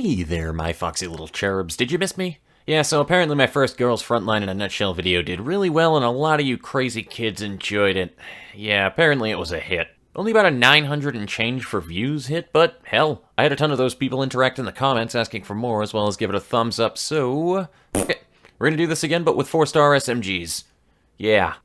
Hey there, my foxy little cherubs. Did you miss me? Yeah, so apparently my first Girls Frontline in a Nutshell video did really well and a lot of you crazy kids enjoyed it. Yeah, apparently it was a hit. Only about a 900 and change for views hit, but hell, I had a ton of those people interact in the comments asking for more as well as give it a thumbs up, so... Okay, we're gonna do this again, but with 4-star SMGs. Yeah.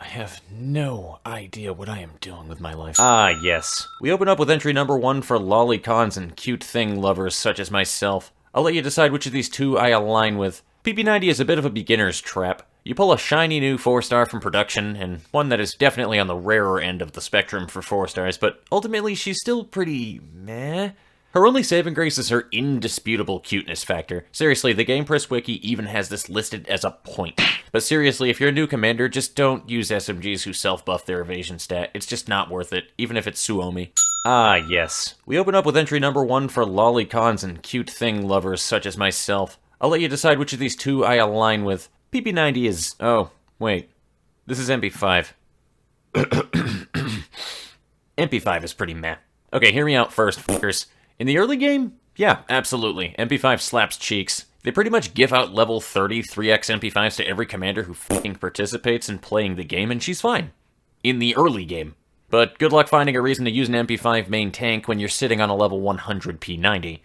I have no idea what I am doing with my life. Ah, yes. We open up with entry number 1 for lolicons and cute thing lovers such as myself. I'll let you decide which of these two I align with. PP90 is a bit of a beginner's trap. You pull a shiny new 4-star from production, and one that is definitely on the rarer end of the spectrum for 4-stars, but ultimately she's still pretty meh. Her only saving grace is her indisputable cuteness factor. Seriously, the GamePress wiki even has this listed as a point. But seriously, if you're a new commander, just don't use SMGs who self-buff their evasion stat. It's just not worth it, even if it's Suomi. Ah, yes. We open up with entry number 1 for lolicons and cute thing lovers such as myself. I'll let you decide which of these two I align with. PP90 is... Oh, wait. This is MP5. MP5 is pretty meh. Okay, hear me out first, fuckers. In the early game? Yeah, absolutely. MP5 slaps cheeks. They pretty much give out level 30 3x MP5s to every commander who fucking participates in playing the game, and she's fine. In the early game. But good luck finding a reason to use an MP5 main tank when you're sitting on a level 100 P90.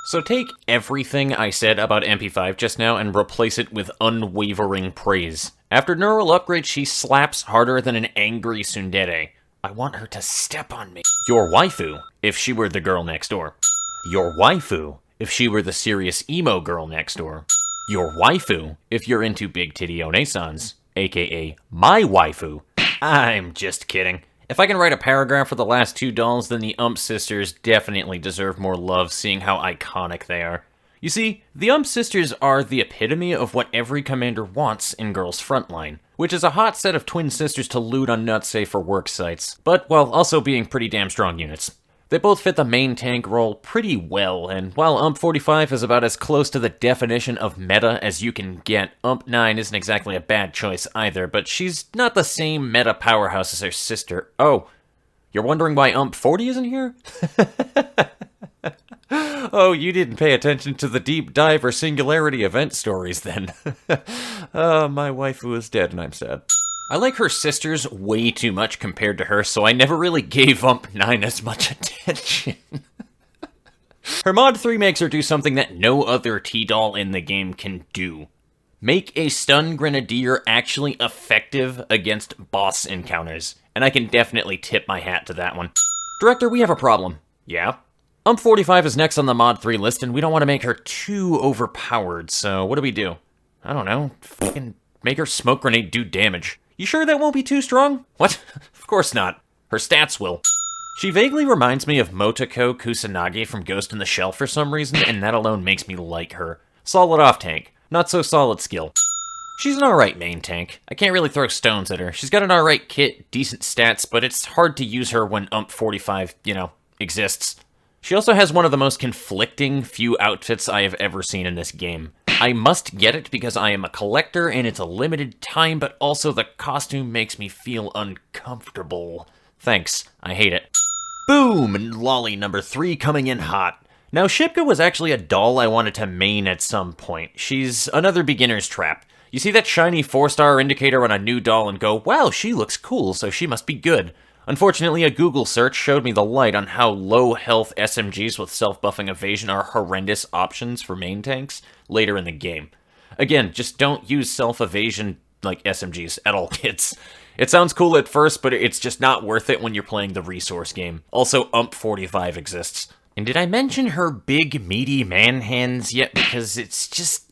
So take everything I said about MP5 just now and replace it with unwavering praise. After neural upgrade, she slaps harder than an angry tsundere. I want her to step on me. Your waifu, if she were the girl next door. Your waifu, if she were the serious emo girl next door. Your waifu, if you're into big titty onesans, aka my waifu. I'm just kidding. If I can write a paragraph for the last two dolls, then the sisters definitely deserve more love, seeing how iconic they are. You see, the sisters are the epitome of what every commander wants in Girls Frontline, which is a hot set of twin sisters to loot on not-safe-for-work sites, but while also being pretty damn strong units. They both fit the main tank role pretty well, and while 45 is about as close to the definition of meta as you can get, 9 isn't exactly a bad choice either, but she's not the same meta powerhouse as her sister. Oh, you're wondering why 40 isn't here? Oh, you didn't pay attention to the deep dive or singularity event stories then. My waifu is dead and I'm sad. I like her sisters way too much compared to her, so I never really gave 9 as much attention. Her mod 3 makes her do something that no other T-doll in the game can do. Make a stun grenadier actually effective against boss encounters, and I can definitely tip my hat to that one. Director, we have a problem. Yeah? 45 is next on the mod 3 list, and we don't want to make her too overpowered, so what do? I don't know, fucking make her smoke grenade do damage. You sure that won't be too strong? What? Of course not. Her stats will. She vaguely reminds me of Motoko Kusanagi from Ghost in the Shell for some reason, and that alone makes me like her. Solid off-tank, not so solid skill. She's an alright main tank. I can't really throw stones at her. She's got an alright kit, decent stats, but it's hard to use her when 45, exists. She also has one of the most conflicting few outfits I have ever seen in this game. I must get it because I am a collector and it's a limited time, but also the costume makes me feel uncomfortable. Thanks, I hate it. Boom! And lolly number 3 coming in hot. Now, Shipka was actually a doll I wanted to main at some point. She's another beginner's trap. You see that shiny 4-star indicator on a new doll and go, wow, she looks cool, so she must be good. Unfortunately, a Google search showed me the light on how low-health SMGs with self-buffing evasion are horrendous options for main tanks later in the game. Again, just don't use self-evasion like SMGs at all, kids. It sounds cool at first, but it's just not worth it when you're playing the resource game. Also, 45 exists. And did I mention her big, meaty man hands yet? Because it's just,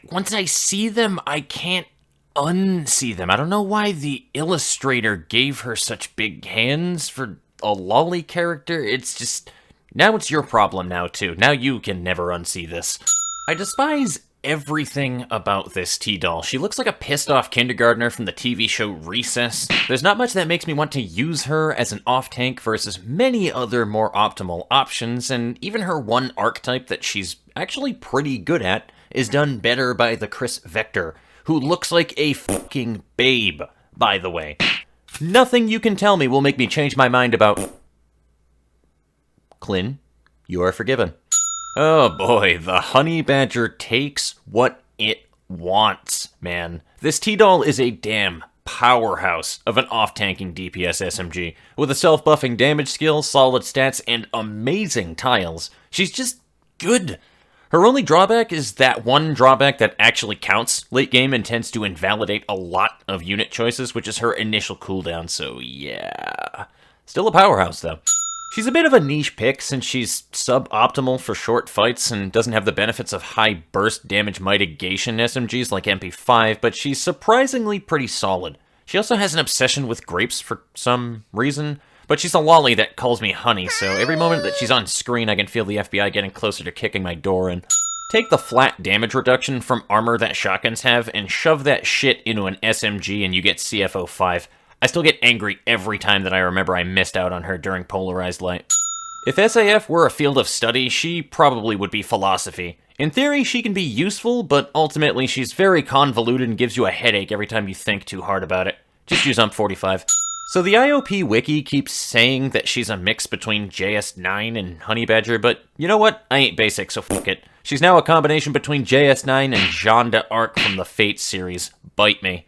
once I see them, I can't unsee them. I don't know why the illustrator gave her such big hands for a lolly character. It's just... Now it's your problem now, too. Now you can never unsee this. I despise everything about this T-doll. She looks like a pissed-off kindergartner from the TV show Recess. There's not much that makes me want to use her as an off-tank versus many other more optimal options, and even her one archetype that she's actually pretty good at is done better by the Chris Vector, who looks like a fucking babe, by the way. Nothing you can tell me will make me change my mind about... Clint, you are forgiven. Oh boy, the Honey Badger takes what it wants, man. This T-Doll is a damn powerhouse of an off-tanking DPS SMG, with a self-buffing damage skill, solid stats, and amazing tiles. She's just good. Her only drawback is that one drawback that actually counts late game and tends to invalidate a lot of unit choices, which is her initial cooldown, so yeah. Still a powerhouse, though. She's a bit of a niche pick since she's suboptimal for short fights and doesn't have the benefits of high burst damage mitigation SMGs like MP5, but she's surprisingly pretty solid. She also has an obsession with grapes for some reason, but she's a lolly that calls me honey, so every moment that she's on screen I can feel the FBI getting closer to kicking my door in. Take the flat damage reduction from armor that shotguns have and shove that shit into an SMG and you get CFO5. I still get angry every time that I remember I missed out on her during Polarized Light. If SAF were a field of study, she probably would be philosophy. In theory, she can be useful, but ultimately she's very convoluted and gives you a headache every time you think too hard about it. Just use UMP45. So the IOP wiki keeps saying that she's a mix between JS9 and Honey Badger, but you know what? I ain't basic, so fuck it. She's now a combination between JS9 and Jeanne d'Arc from the Fate series. Bite me.